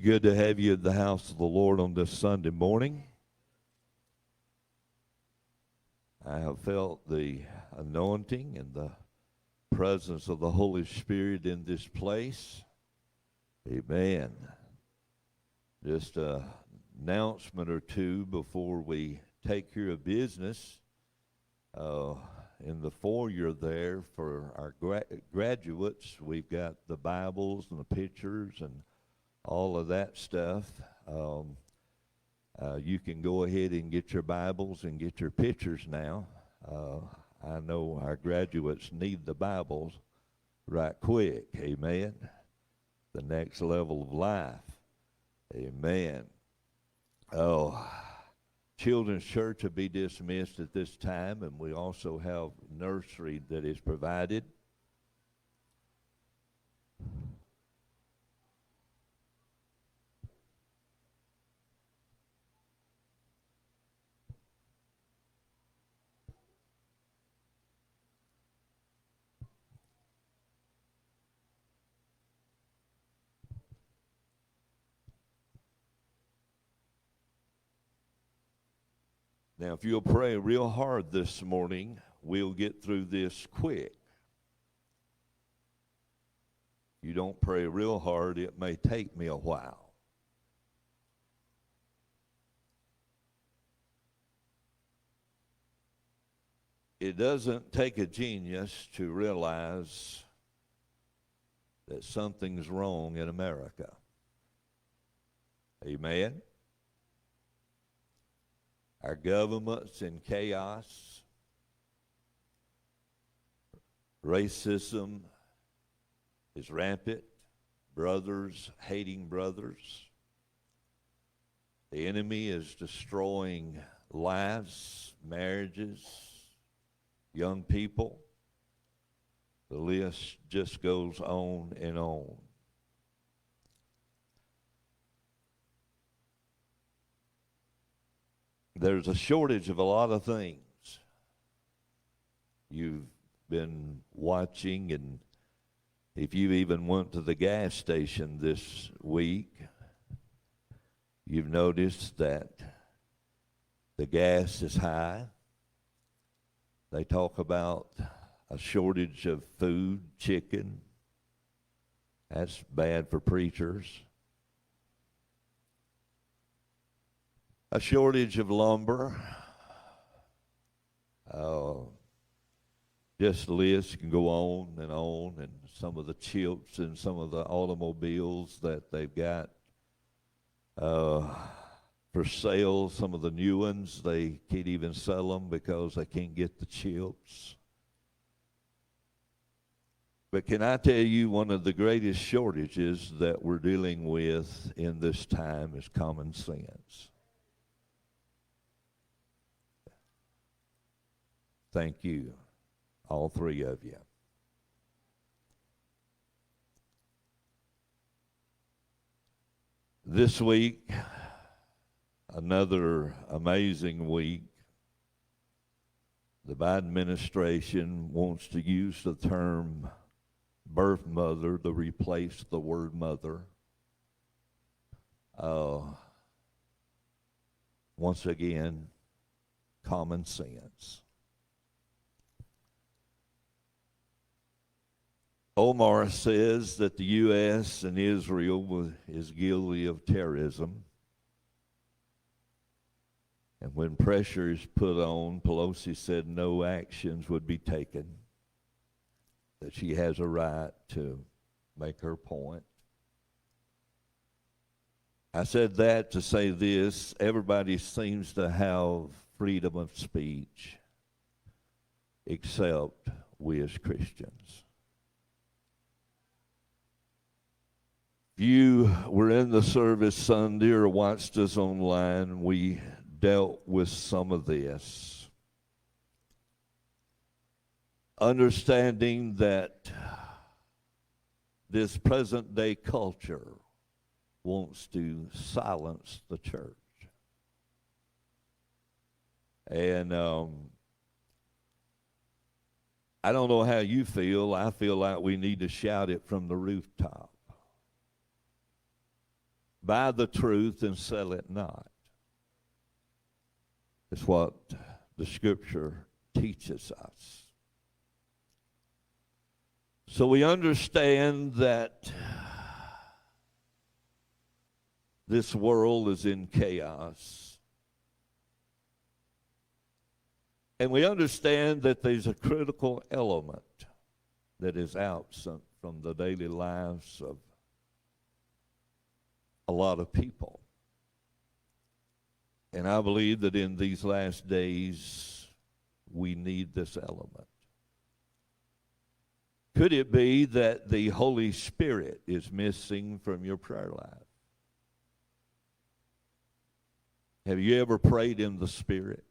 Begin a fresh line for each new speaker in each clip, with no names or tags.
Good to have you at the house of the Lord on this Sunday morning. I have felt the anointing and the presence of the Holy Spirit in this place. Amen. Just an announcement or two before we take care of business. In the foyer there for our graduates, we've got the Bibles and the pictures and all of that stuff. You can go ahead and get your Bibles and get your pictures now. I know our graduates need the Bibles right quick. Amen. The next level of life. Amen. Children's church will be dismissed at this time, and we also have nursery that is provided. Now, if you'll pray real hard this morning, we'll get through this quick. If you don't pray real hard, it may take me a while. It doesn't take a genius to realize that something's wrong in America. Amen? Our government's in chaos. Racism is rampant. Brothers hating brothers. The enemy is destroying lives, marriages, young people. The list just goes on and on. There's a shortage of a lot of things. You've been watching, and if you even went to the gas station this week, you've noticed that the gas is high. They talk about a shortage of food, chicken. That's bad for preachers. A shortage of lumber. Just the list can go on, and some of the chips and some of the automobiles that they've got for sale, some of the new ones, they can't even sell them because they can't get the chips. But can I tell you, one of the greatest shortages that we're dealing with in this time is common sense. Thank you, all three of you. This week, another amazing week. The Biden administration wants to use the term birth mother to replace the word mother. Once again, common sense. Omar says that the U.S. and Israel is guilty of terrorism. And when pressure is put on, Pelosi said no actions would be taken, that she has a right to make her point. I said that to say this: everybody seems to have freedom of speech, except we as Christians. If you were in the service Sunday or watched us online, we dealt with some of this. Understanding that this present day culture wants to silence the church. And I don't know how you feel. I feel like we need to shout it from the rooftop. Buy the truth and sell it not. It's what the Scripture teaches us. So we understand that this world is in chaos. And we understand that there's a critical element that is absent from the daily lives of a lot of people. And I believe that in these last days, we need this element. Could it be that the Holy Spirit is missing from your prayer life? Have you ever prayed in the Spirit?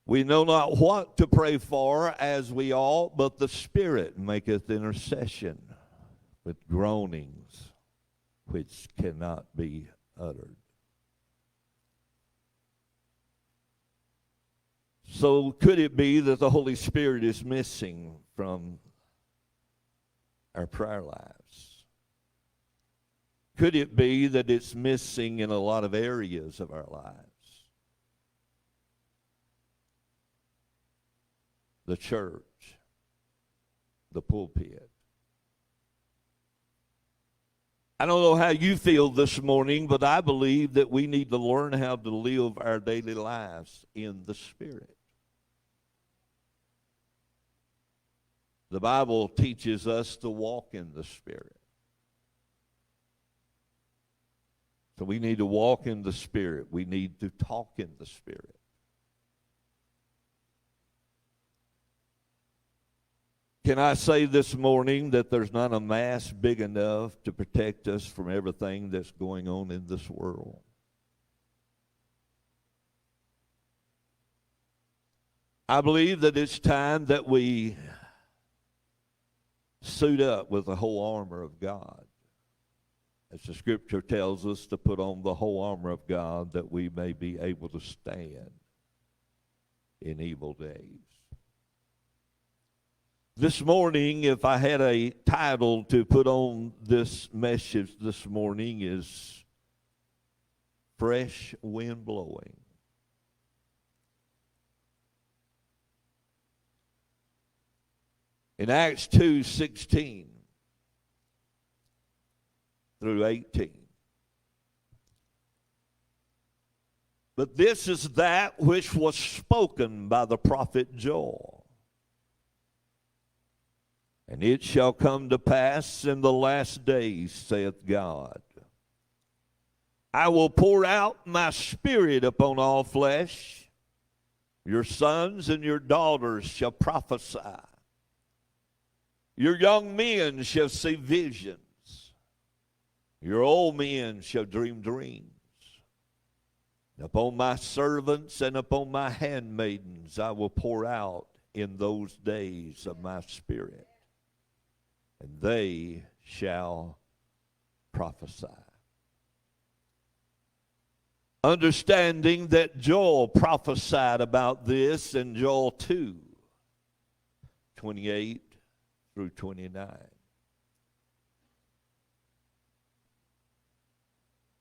We know not what to pray for as we ought, but the Spirit maketh intercession with groanings which cannot be uttered. So could it be that the Holy Spirit is missing from our prayer lives? Could it be that it's missing in a lot of areas of our lives? The church, the pulpit. I don't know how you feel this morning, but I believe that we need to learn how to live our daily lives in the Spirit. The Bible teaches us to walk in the Spirit. So we need to walk in the Spirit. We need to talk in the Spirit. Can I say this morning that there's not a mass big enough to protect us from everything that's going on in this world? I believe that it's time that we suit up with the whole armor of God. As the Scripture tells us to put on the whole armor of God that we may be able to stand in evil days. This morning, if I had a title to put on this message this morning, is Fresh Wind Blowing. In Acts 2:16 through 18. But this is that which was spoken by the prophet Joel. And it shall come to pass in the last days, saith God, I will pour out my Spirit upon all flesh. Your sons and your daughters shall prophesy. Your young men shall see visions. Your old men shall dream dreams. Upon my servants and upon my handmaidens I will pour out in those days of my Spirit, and they shall prophesy. Understanding that Joel prophesied about this in Joel 2:28 through 29.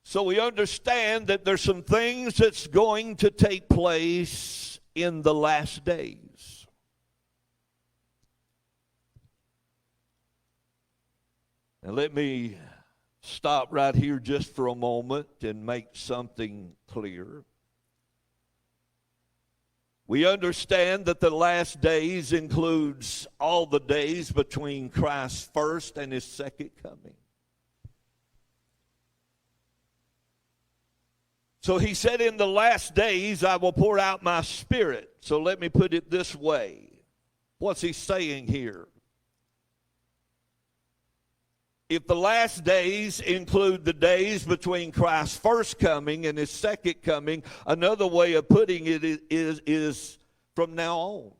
So we understand that there's some things that's going to take place in the last days. Now let me stop right here just for a moment and make something clear. We understand that the last days includes all the days between Christ's first and his second coming. So he said, in the last days I will pour out my Spirit. So let me put it this way. What's he saying here? If the last days include the days between Christ's first coming and his second coming, another way of putting it is from now on.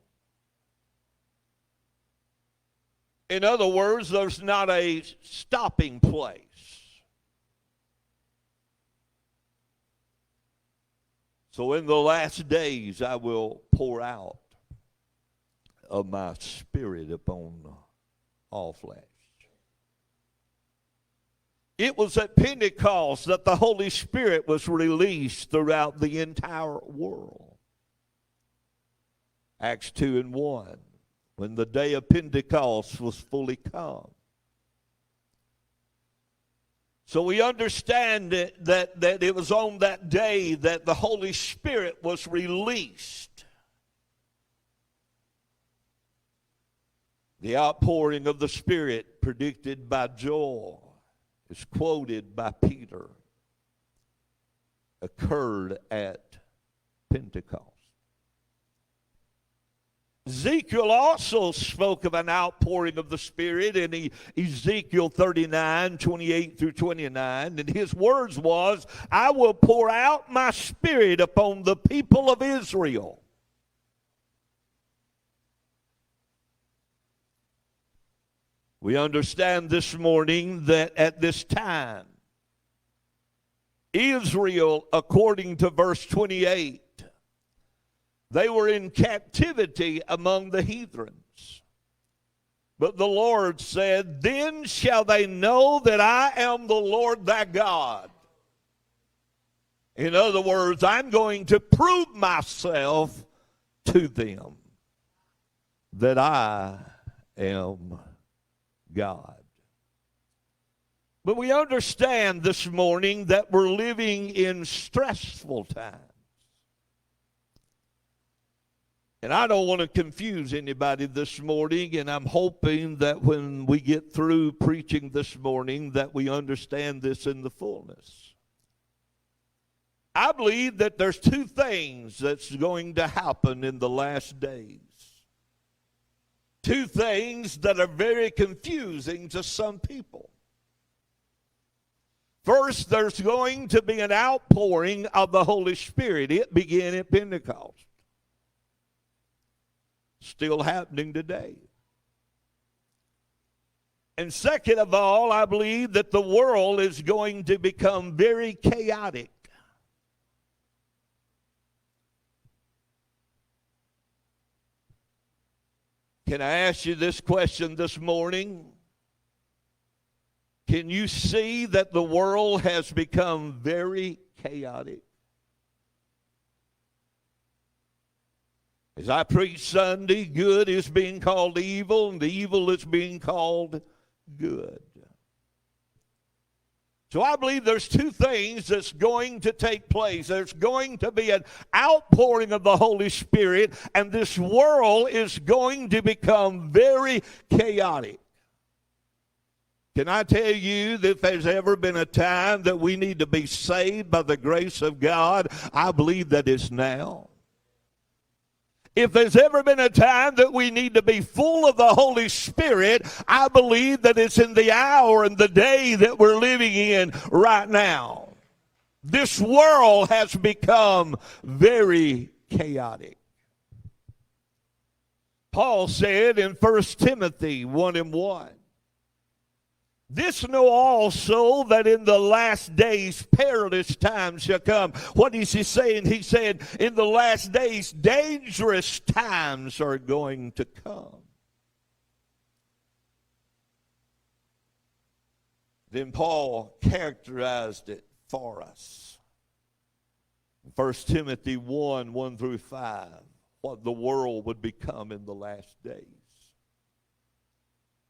In other words, there's not a stopping place. So in the last days I will pour out of my Spirit upon all flesh. It was at Pentecost that the Holy Spirit was released throughout the entire world. Acts 2:1, when the day of Pentecost was fully come. So we understand that it was on that day that the Holy Spirit was released. The outpouring of the Spirit predicted by Joel, is quoted by Peter, occurred at Pentecost. Ezekiel also spoke of an outpouring of the Spirit in Ezekiel 39:28-29, and his words was, I will pour out my Spirit upon the people of Israel. We understand this morning that at this time, Israel, according to verse 28, they were in captivity among the heathens. But the Lord said, then shall they know that I am the Lord thy God. In other words, I'm going to prove myself to them that I am God. But we understand this morning that we're living in stressful times. And I don't want to confuse anybody this morning, and I'm hoping that when we get through preaching this morning that we understand this in the fullness. I believe that there's two things that's going to happen in the last days. Two things that are very confusing to some people. First, there's going to be an outpouring of the Holy Spirit. It began at Pentecost. Still happening today. And second of all, I believe that the world is going to become very chaotic. Can I ask you this question this morning? Can you see that the world has become very chaotic? As I preach Sunday, good is being called evil, and the evil is being called good. So I believe there's two things that's going to take place. There's going to be an outpouring of the Holy Spirit, and this world is going to become very chaotic. Can I tell you that if there's ever been a time that we need to be saved by the grace of God, I believe that it's now. If there's ever been a time that we need to be full of the Holy Spirit, I believe that it's in the hour and the day that we're living in right now. This world has become very chaotic. Paul said in 1 Timothy 1:1, this know also that in the last days perilous times shall come. What is he saying? He said, in the last days, dangerous times are going to come. Then Paul characterized it for us. 1 Timothy 1:1-5, what the world would become in the last days.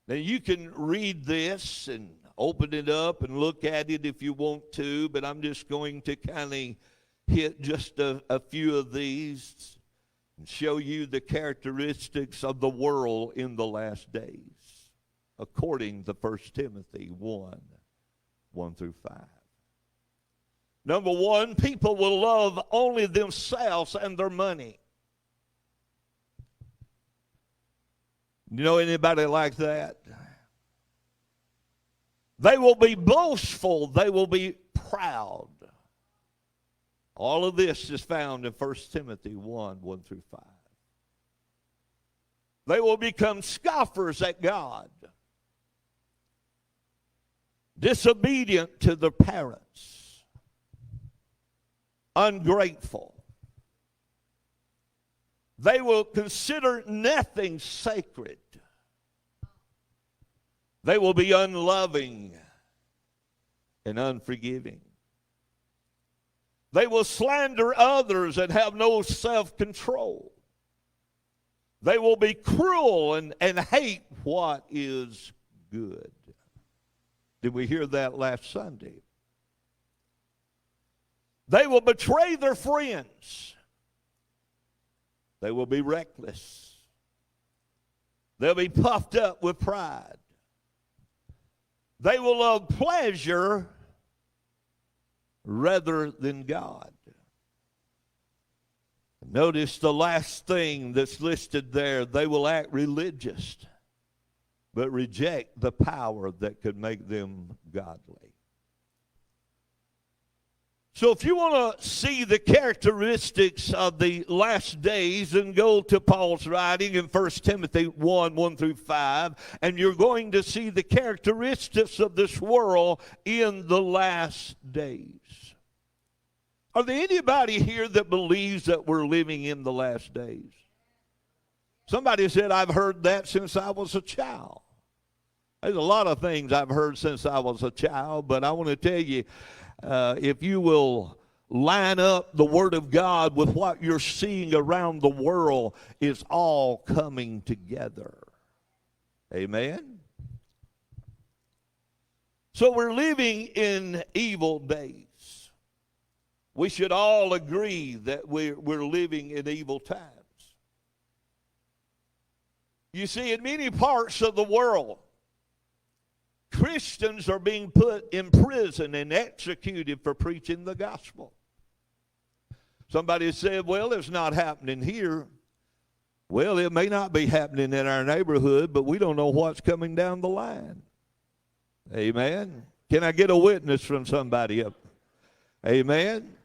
Now, you can read this and open it up and look at it if you want to, but I'm just going to kind of hit just a few of these and show you the characteristics of the world in the last days, according to 1 Timothy 1:1-5. Number one, people will love only themselves and their money. You know anybody like that? They will be boastful. They will be proud. All of this is found in 1 Timothy 1:1-5. They will become scoffers at God, disobedient to their parents, ungrateful. They will consider nothing sacred. They will be unloving and unforgiving. They will slander others and have no self-control. They will be cruel and hate what is good. Did we hear that last Sunday? They will betray their friends. They will be reckless. They'll be puffed up with pride. They will love pleasure rather than God. Notice the last thing that's listed there. They will act religious, but reject the power that could make them godly. So if you want to see the characteristics of the last days, then go to Paul's writing in 1 Timothy 1 through 5, and you're going to see the characteristics of this world in the last days. Are there anybody here that believes that we're living in the last days? Somebody said, I've heard that since I was a child. There's a lot of things I've heard since I was a child, but I want to tell you, if you will line up the Word of God with what you're seeing around the world, it's all coming together. Amen? So we're living in evil days. We should all agree that we're living in evil times. You see, in many parts of the world, Christians are being put in prison and executed for preaching the gospel. Somebody said, well, it's not happening here. Well, it may not be happening in our neighborhood, but we don't know what's coming down the line. Amen. Can I get a witness from somebody up? Amen.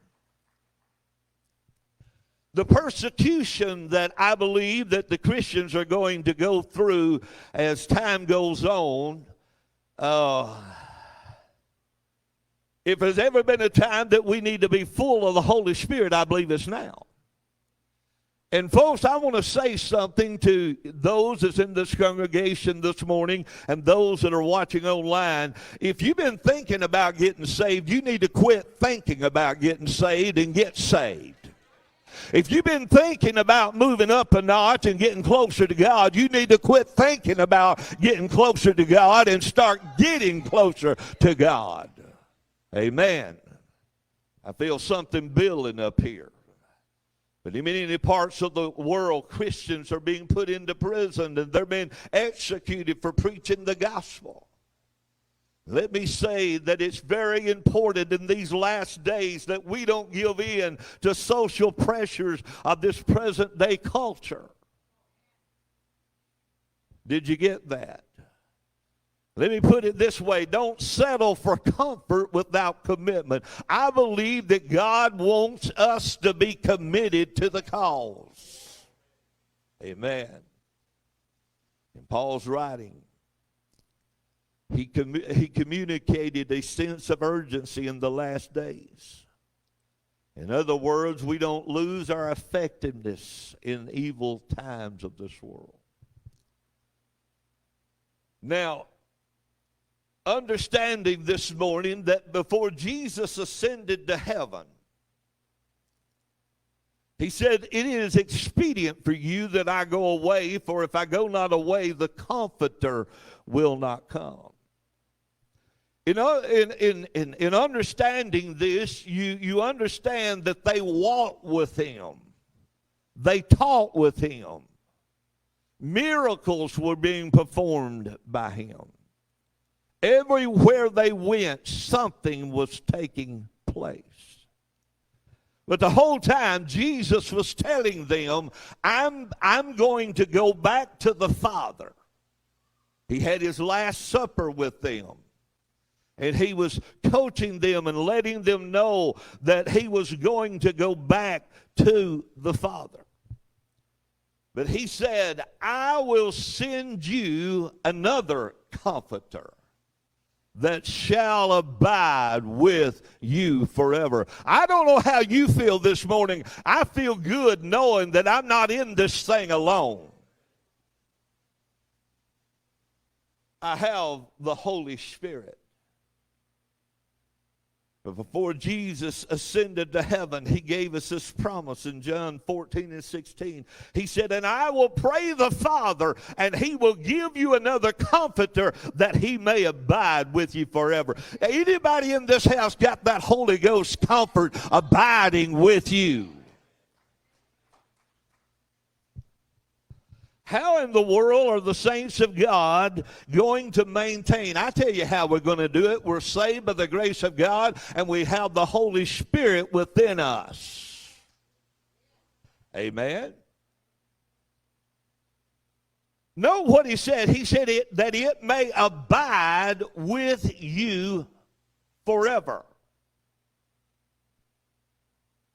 The persecution that I believe that the Christians are going to go through as time goes on, if there's ever been a time that we need to be full of the Holy Spirit, I believe it's now. And folks, I want to say something to those that's in this congregation this morning and those that are watching online. If you've been thinking about getting saved, you need to quit thinking about getting saved and get saved. If you've been thinking about moving up a notch and getting closer to God, you need to quit thinking about getting closer to God and start getting closer to God. Amen. I feel something building up here. But in many parts of the world, Christians are being put into prison and they're being executed for preaching the gospel. Let me say that it's very important in these last days that we don't give in to social pressures of this present day culture. Did you get that? Let me put it this way. Don't settle for comfort without commitment. I believe that God wants us to be committed to the cause. Amen. In Paul's writing, he communicated a sense of urgency in the last days. In other words, we don't lose our effectiveness in evil times of this world. Now, understanding this morning that before Jesus ascended to heaven, he said, it is expedient for you that I go away, for if I go not away, the Comforter will not come. In understanding this, you understand that they walked with him. They talked with him. Miracles were being performed by him. Everywhere they went, something was taking place. But the whole time, Jesus was telling them, I'm going to go back to the Father. He had his Last Supper with them. And he was coaching them and letting them know that he was going to go back to the Father. But he said, I will send you another Comforter that shall abide with you forever. I don't know how you feel this morning. I feel good knowing that I'm not in this thing alone. I have the Holy Spirit. But before Jesus ascended to heaven, he gave us this promise in John 14 and 16. He said, and I will pray the Father, and he will give you another comforter that he may abide with you forever. Anybody in this house got that Holy Ghost comfort abiding with you? How in the world are the saints of God going to maintain? I tell you how we're going to do it. We're saved by the grace of God, and we have the Holy Spirit within us. Amen. Note what he said. He said that it may abide with you forever.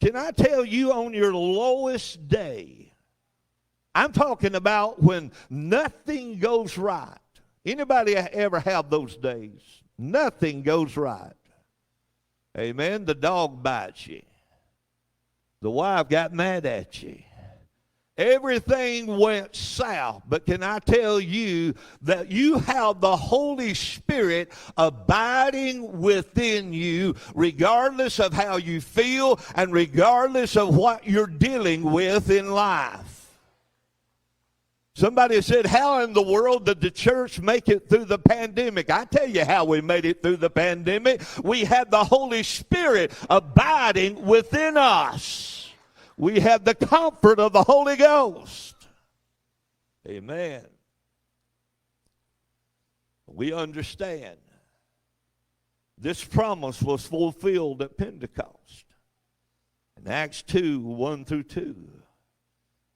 Can I tell you, on your lowest day, I'm talking about when nothing goes right. Anybody ever have those days? Nothing goes right. Amen. The dog bites you. The wife got mad at you. Everything went south. But can I tell you that you have the Holy Spirit abiding within you, regardless of how you feel and regardless of what you're dealing with in life? Somebody said, how in the world did the church make it through the pandemic? I tell you how we made it through the pandemic. We had the Holy Spirit abiding within us. We had the comfort of the Holy Ghost. Amen. We understand this promise was fulfilled at Pentecost. In Acts 2, 1 through 2.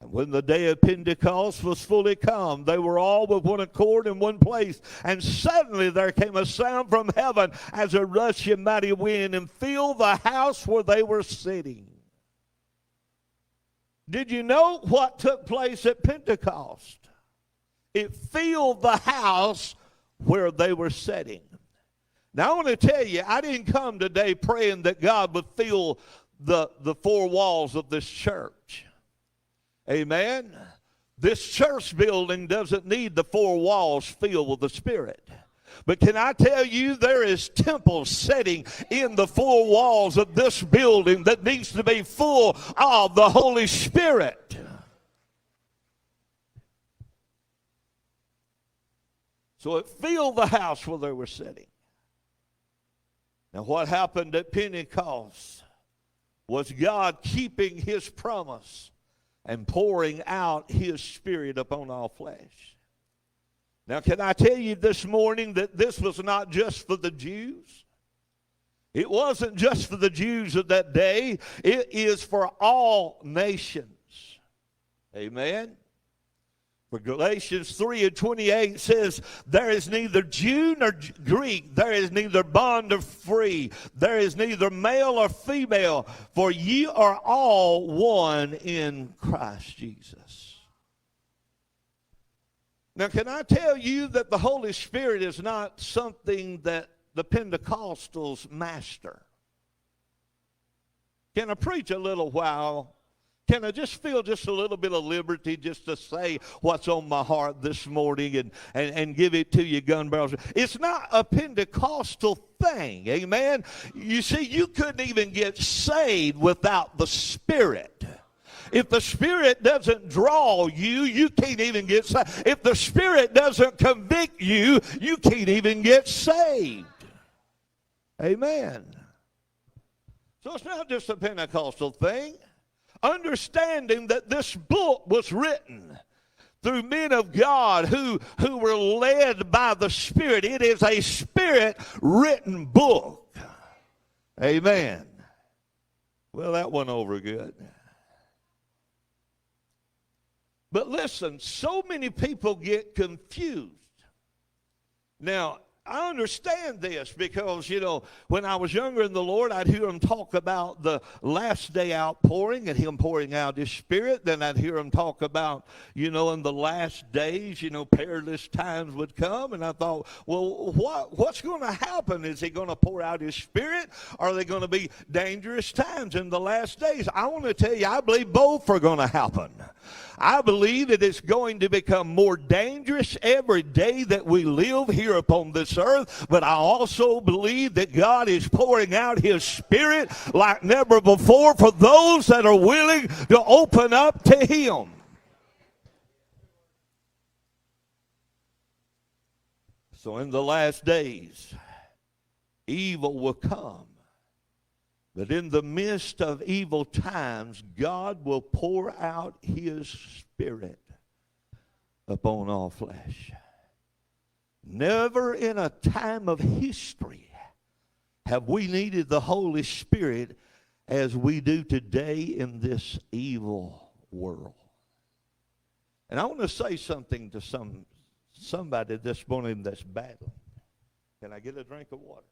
And when the day of Pentecost was fully come, they were all with one accord in one place. And suddenly there came a sound from heaven as a rushing mighty wind, and filled the house where they were sitting. Did you know what took place at Pentecost? It filled the house where they were sitting. Now I want to tell you, I didn't come today praying that God would fill the four walls of this church. Amen. This church building doesn't need the four walls filled with the Spirit. But can I tell you, there is temples sitting in the four walls of this building that needs to be full of the Holy Spirit. So it filled the house where they were sitting. Now what happened at Pentecost was God keeping his promise and pouring out his Spirit upon all flesh. Now, can I tell you this morning that this was not just for the Jews? It wasn't just for the Jews of that day. It is for all nations. Amen. For Galatians 3 and 28 says, there is neither Jew nor Greek, there is neither bond nor free, there is neither male or female, for ye are all one in Christ Jesus. Now, can I tell you that the Holy Spirit is not something that the Pentecostals master? Can I preach a little while? Can I just feel just a little bit of liberty just to say what's on my heart this morning and give it to you, gun barrels? It's not a Pentecostal thing, amen? You see, you couldn't even get saved without the Spirit. If the Spirit doesn't draw you, you can't even get saved. If the Spirit doesn't convict you, you can't even get saved. Amen. So it's not just a Pentecostal thing. Understanding that this book was written through men of God who were led by the Spirit. It is a Spirit-written book. Amen. Well, that went over good. But listen, so many people get confused. Now, I understand this because, you know, when I was younger in the Lord, I'd hear him talk about the last day outpouring and him pouring out his Spirit. Then I'd hear him talk about, you know, in the last days, you know, perilous times would come. And I thought, well, what's going to happen? Is he going to pour out his Spirit? Are they going to be dangerous times in the last days? I want to tell you, I believe both are going to happen. I believe that it's going to become more dangerous every day that we live here upon this earth, but I also believe that God is pouring out His Spirit like never before for those that are willing to open up to Him. So in the last days, evil will come. But in the midst of evil times, God will pour out His Spirit upon all flesh. Never in a time of history have we needed the Holy Spirit as we do today in this evil world. And I want to say something to somebody this morning that's battling. Can I get a drink of water?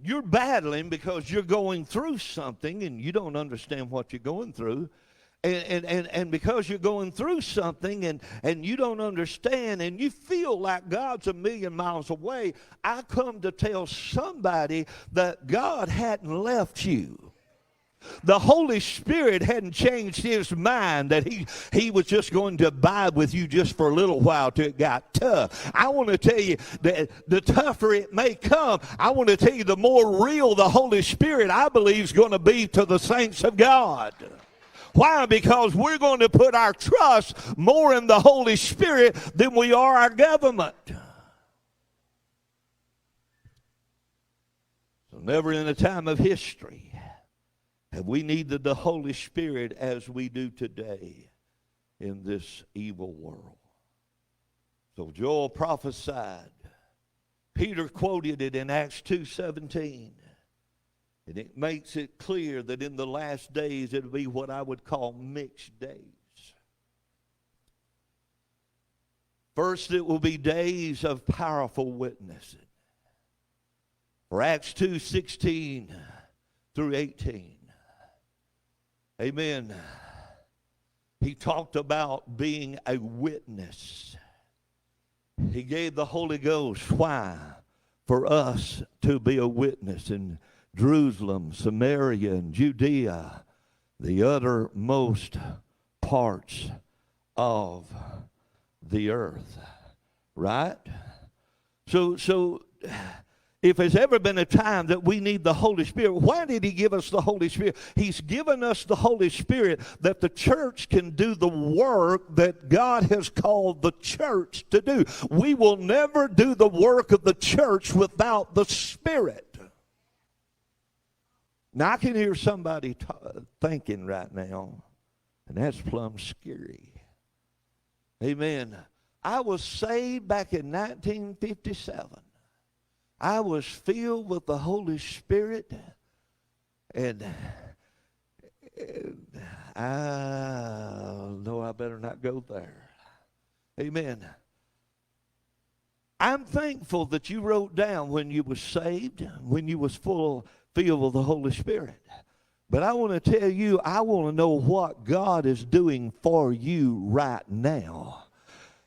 You're battling because you're going through something and you don't understand what you're going through. And because you're going through something and you don't understand and you feel like God's a million miles away, I come to tell somebody that God hadn't left you. The Holy Spirit hadn't changed His mind that he was just going to abide with you just for a little while till it got tough. I want to tell you that the tougher it may come, I want to tell you the more real the Holy Spirit, I believe, is going to be to the saints of God. Why? Because we're going to put our trust more in the Holy Spirit than we are our government. So never in a time of history have we needed the Holy Spirit as we do today in this evil world. So Joel prophesied. Peter quoted it in Acts 2:17. And it makes it clear that in the last days it'll be what I would call mixed days. First, it will be days of powerful witnessing. For Acts 2:16 through 18. Amen. He talked about being a witness. He gave the Holy Ghost. Why? For us to be a witness in Jerusalem, Samaria, and Judea, the uttermost parts of the earth. Right? So if there's ever been a time that we need the Holy Spirit, why did He give us the Holy Spirit? He's given us the Holy Spirit that the church can do the work that God has called the church to do. We will never do the work of the church without the Spirit. Now, I can hear somebody thinking right now, and that's plumb scary. Amen. I was saved back in 1957. I was filled with the Holy Spirit, and I know I better not go there. Amen. I'm thankful that you wrote down when you was saved, when you was filled with the Holy Spirit. But I want to tell you, I want to know what God is doing for you right now.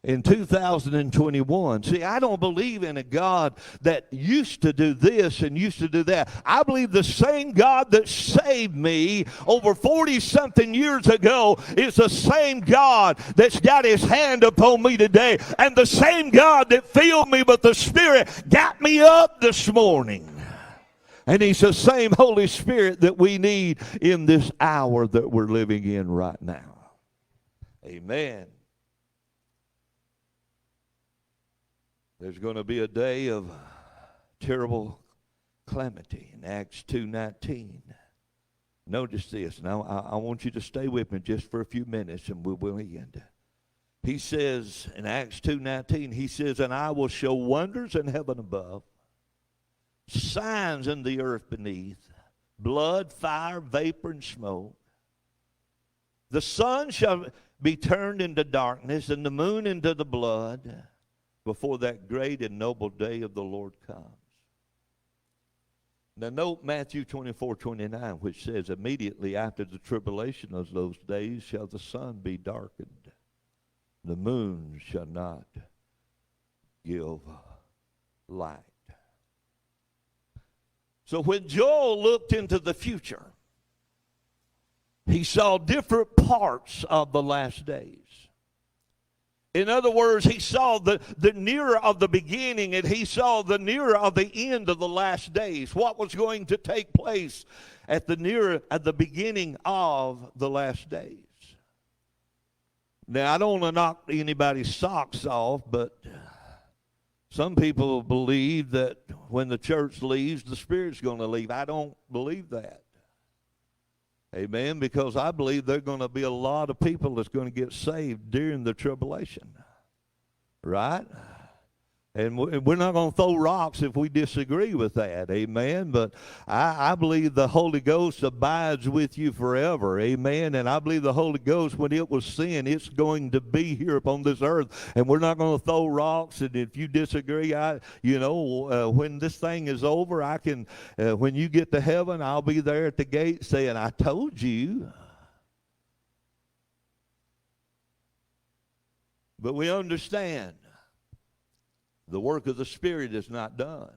In 2021. See, I don't believe in a God that used to do this and used to do that. I believe the same God that saved me over 40-something years ago is the same God that's got His hand upon me today. And the same God that filled me with the Spirit got me up this morning. And He's the same Holy Spirit that we need in this hour that we're living in right now. Amen. There's going to be a day of terrible calamity in Acts 2:19. Notice this. Now, I want you to stay with me just for a few minutes and we will end. He says in Acts 2:19, He says, and I will show wonders in heaven above, signs in the earth beneath, blood, fire, vapor, and smoke. The sun shall be turned into darkness and the moon into the blood, before that great and noble day of the Lord comes. Now note Matthew 24:29, which says, immediately after the tribulation of those days shall the sun be darkened, the moon shall not give light. So when Joel looked into the future, He saw different parts of the last days. In other words, he saw the nearer of the beginning, and he saw the nearer of the end of the last days. What was going to take place at the beginning of the last days. Now, I don't want to knock anybody's socks off, but some people believe that when the church leaves, the Spirit's going to leave. I don't believe that. Amen, because I believe there are going to be a lot of people that's going to get saved during the tribulation, right? And we're not going to throw rocks if we disagree with that, amen? But I believe the Holy Ghost abides with you forever, amen? And I believe the Holy Ghost, when it was sin, it's going to be here upon this earth. And we're not going to throw rocks. And if you disagree, when this thing is over, when you get to heaven, I'll be there at the gate saying, I told you. But we understand the work of the Spirit is not done.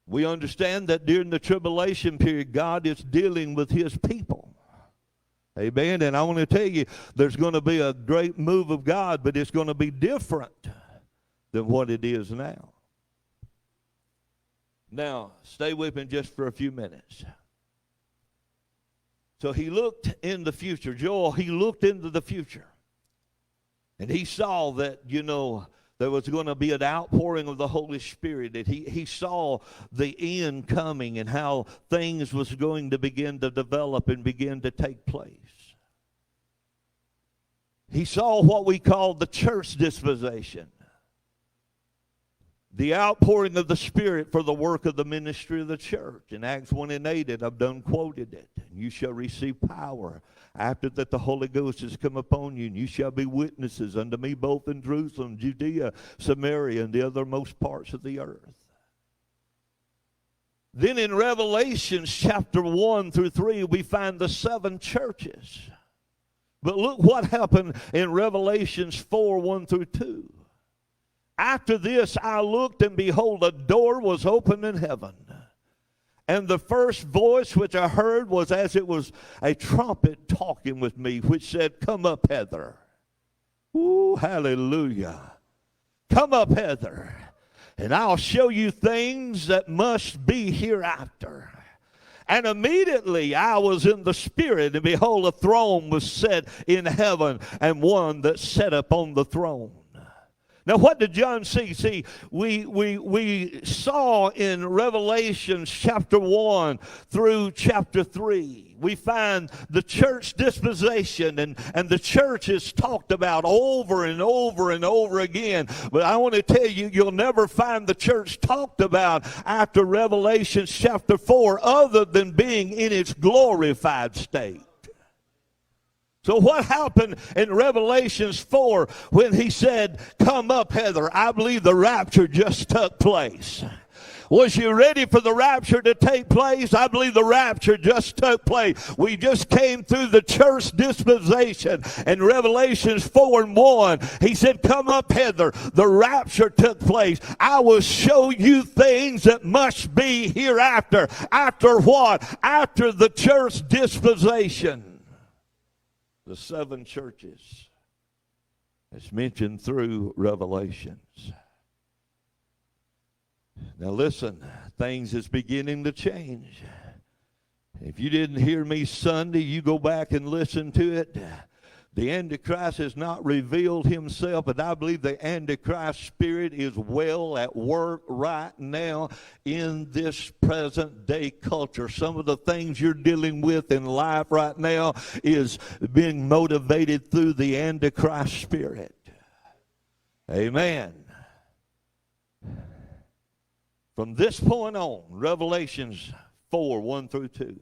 We understand that during the tribulation period, God is dealing with His people. Amen. And I want to tell you, there's going to be a great move of God, but it's going to be different than what it is now. Now, stay with me just for a few minutes. So he looked in the future. Joel, he looked into the future. And he saw that, there was going to be an outpouring of the Holy Spirit. That he saw the end coming and how things was going to begin to develop and begin to take place. He saw what we call the church dispensation. The outpouring of the Spirit for the work of the ministry of the church. In Acts 1:8, and I've done quoted it. You shall receive power after that the Holy Ghost has come upon you, and you shall be witnesses unto me both in Jerusalem, Judea, Samaria, and the othermost parts of the earth. Then in Revelation chapter 1 through 3, we find the 7 churches. But look what happened in Revelations 4, 1 through 2. After this I looked, and behold, a door was opened in heaven. And the first voice which I heard was as it was a trumpet talking with me, which said, Come up hither. Ooh, hallelujah. Come up hither, and I'll show you things that must be hereafter. And immediately I was in the Spirit, and behold, a throne was set in heaven, and one that sat upon the throne. Now, what did John see? See, we saw in Revelation chapter 1 through chapter 3, we find the church dispensation, and the church is talked about over and over and over again. But I want to tell you, you'll never find the church talked about after Revelation chapter 4 other than being in its glorified state. So what happened in Revelations 4 when he said, Come up hither? I believe the rapture just took place. Was you ready for the rapture to take place? I believe the rapture just took place. We just came through the church dispensation. In Revelations 4 and 1, he said, Come up hither. The rapture took place. I will show you things that must be hereafter. After what? After the church dispensation. The 7 churches. It's mentioned through Revelations. Now listen, things is beginning to change. If you didn't hear me Sunday, you go back and listen to it. The Antichrist has not revealed himself, but I believe the Antichrist spirit is well at work right now in this present day culture. Some of the things you're dealing with in life right now is being motivated through the Antichrist spirit. Amen. From this point on, Revelations 4, 1 through 2.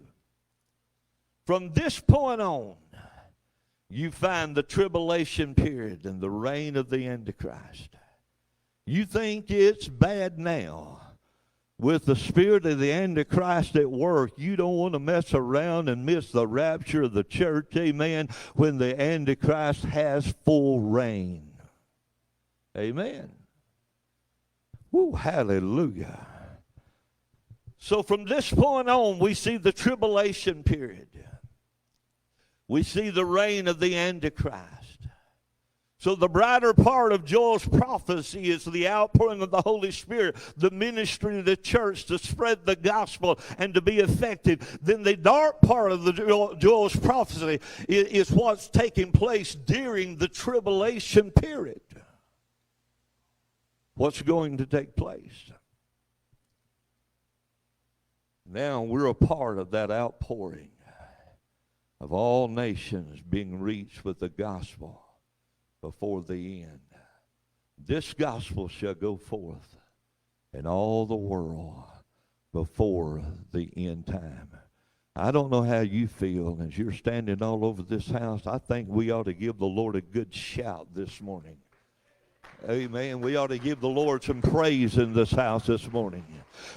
From this point on, you find the tribulation period and the reign of the Antichrist. You think it's bad now. With the spirit of the Antichrist at work, you don't want to mess around and miss the rapture of the church, amen, when the Antichrist has full reign. Amen. Woo, hallelujah. So from this point on, we see the tribulation period. We see the reign of the Antichrist. So the brighter part of Joel's prophecy is the outpouring of the Holy Spirit, the ministry of the church to spread the gospel and to be effective. Then the dark part of the Joel's prophecy is what's taking place during the tribulation period. What's going to take place? Now we're a part of that outpouring of all nations being reached with the gospel before the end. This gospel shall go forth in all the world before the end time. I don't know how you feel as you're standing all over this house. I think we ought to give the Lord a good shout this morning. Amen. We ought to give the Lord some praise in this house this morning.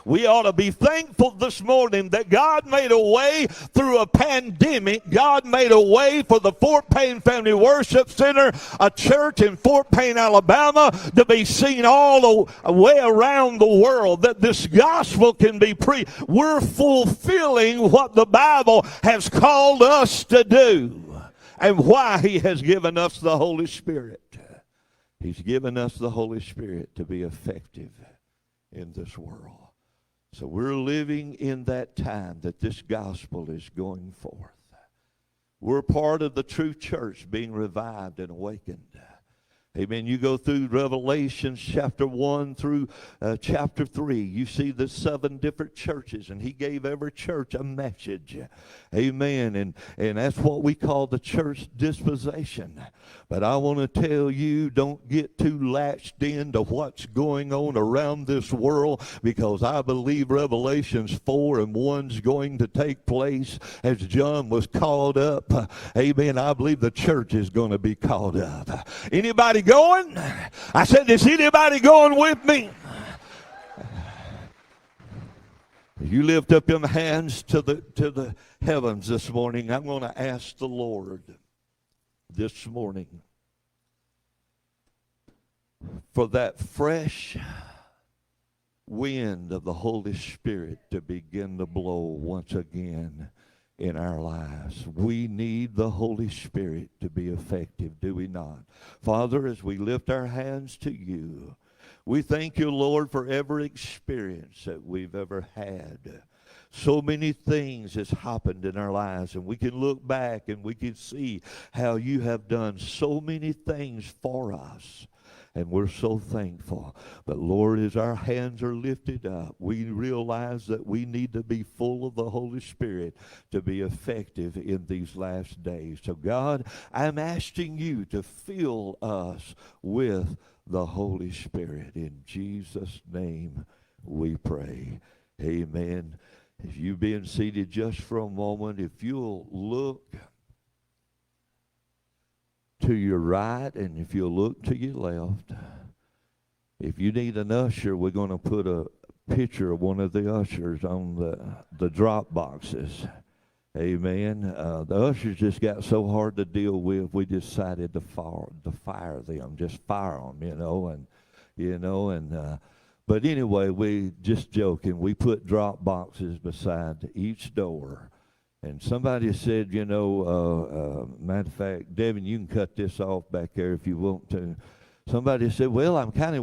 We ought to be thankful this morning that God made a way through a pandemic. God made a way for the Fort Payne Family Worship Center, a church in Fort Payne, Alabama, to be seen all the way around the world, that this gospel can be preached. We're fulfilling what the Bible has called us to do and why He has given us the Holy Spirit. He's given us the Holy Spirit to be effective in this world. So we're living in that time that this gospel is going forth. We're part of the true church being revived and awakened. Amen. You go through Revelation chapter 1 through chapter 3. You see the 7 different churches, and He gave every church a message. Amen. And that's what we call the church dispensation. But I want to tell you, don't get too latched into what's going on around this world, because I believe Revelations 4 and 1's going to take place as John was called up. Amen. I believe the church is going to be called up. Anybody going? I said, is anybody going with me? You lift up your hands to the heavens this morning. I'm going to ask the Lord this morning for that fresh wind of the Holy Spirit to begin to blow once again in our lives. We need the Holy Spirit to be effective, do we not? Father, as we lift our hands to you, we thank you, Lord, for every experience that we've ever had. So many things has happened in our lives, and we can look back and we can see how you have done so many things for us. And we're so thankful. But Lord, as our hands are lifted up, we realize that we need to be full of the Holy Spirit to be effective in these last days. So God, I'm asking you to fill us with the Holy Spirit. In Jesus' name we pray. Amen. If you've been seated just for a moment, if you'll look to your right and if you'll look to your left, if you need an usher, we're going to put a picture of one of the ushers on the drop boxes. Amen. The ushers just got so hard to deal with, we decided to fire them, just fire them, but anyway, we just joking. We put drop boxes beside each door. And somebody said, matter of fact, Devin, you can cut this off back there if you want to. Somebody said, well, I'm kind of